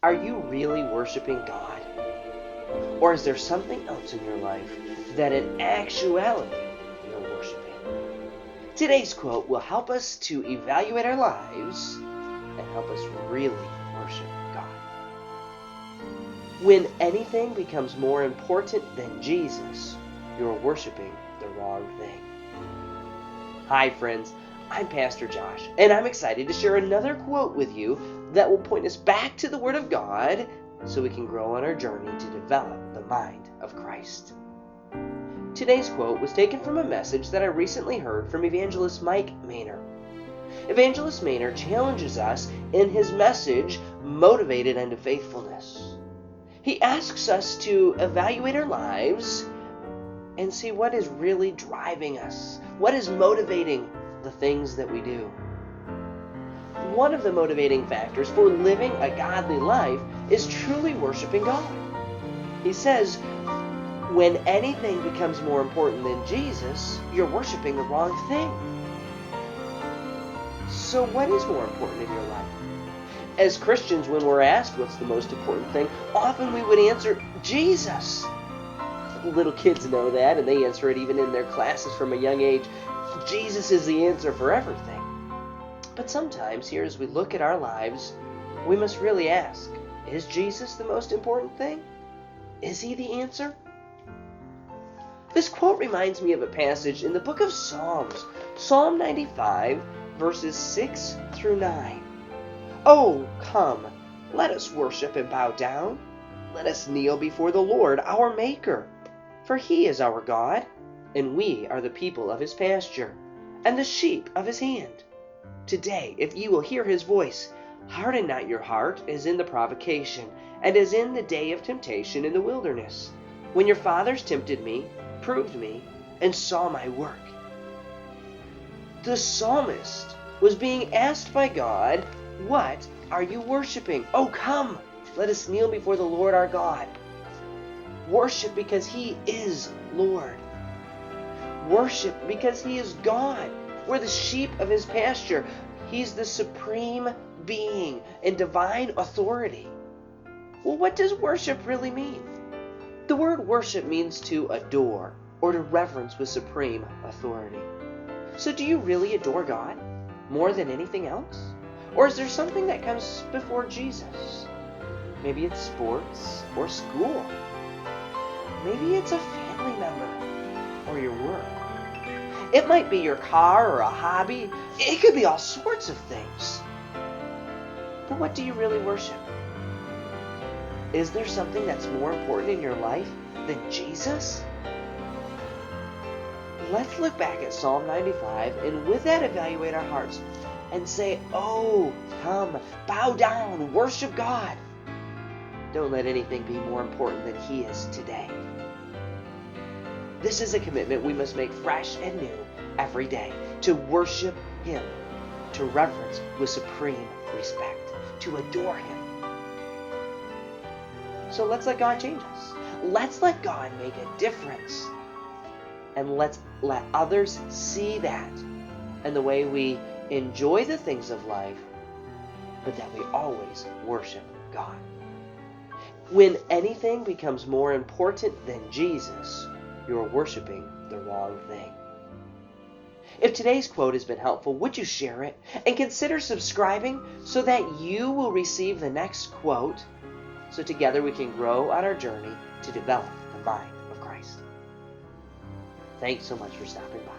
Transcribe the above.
Are you really worshiping God? Or is there something else in your life that in actuality you're worshiping? Today's quote will help us to evaluate our lives and help us really worship God. When anything becomes more important than Jesus, you're worshiping the wrong thing. Hi friends, I'm Pastor Josh, and I'm excited to share another quote with you that will point us back to the Word of God so we can grow on our journey to develop the mind of Christ. Today's quote was taken from a message that I recently heard from Evangelist Mike Manor. Evangelist Manor challenges us in his message, Motivated unto Faithfulness. He asks us to evaluate our lives and see what is really driving us, what is motivating the things that we do. One of the motivating factors for living a godly life is truly worshiping God. He says, when anything becomes more important than Jesus, you're worshiping the wrong thing. So what is more important in your life? As Christians, when we're asked what's the most important thing, often we would answer, Jesus. Little kids know that, and they answer it even in their classes from a young age. Jesus is the answer for everything. But sometimes, here as we look at our lives, we must really ask, is Jesus the most important thing? Is he the answer? This quote reminds me of a passage in the book of Psalms, Psalm 95, verses 6 through 9. Oh, come, let us worship and bow down. Let us kneel before the Lord, our Maker. For he is our God, and we are the people of his pasture, and the sheep of his hand. Today, if you will hear his voice, harden not your heart as in the provocation, and as in the day of temptation in the wilderness, when your fathers tempted me, proved me, and saw my work. The psalmist was being asked by God, what are you worshiping? Oh, come, let us kneel before the Lord our God. Worship because he is Lord. Worship because he is God. We're the sheep of his pasture. He's the supreme being and divine authority. Well, what does worship really mean? The word worship means to adore or to reverence with supreme authority. So do you really adore God more than anything else? Or is there something that comes before Jesus? Maybe it's sports or school. Maybe it's a family member or your work. It might be your car or a hobby. It could be all sorts of things. But what do you really worship? Is there something that's more important in your life than Jesus? Let's look back at Psalm 95 and with that evaluate our hearts and say, oh, come, bow down, worship God. Don't let anything be more important than he is today. This is a commitment we must make fresh and new every day, to worship him, to reverence with supreme respect, to adore him. So let's let God change us. Let's let God make a difference. And let's let others see that and the way we enjoy the things of life, but that we always worship God. When anything becomes more important than Jesus, you're worshiping the wrong thing. If today's quote has been helpful, would you share it and consider subscribing so that you will receive the next quote, so together we can grow on our journey to develop the mind of Christ. Thanks so much for stopping by.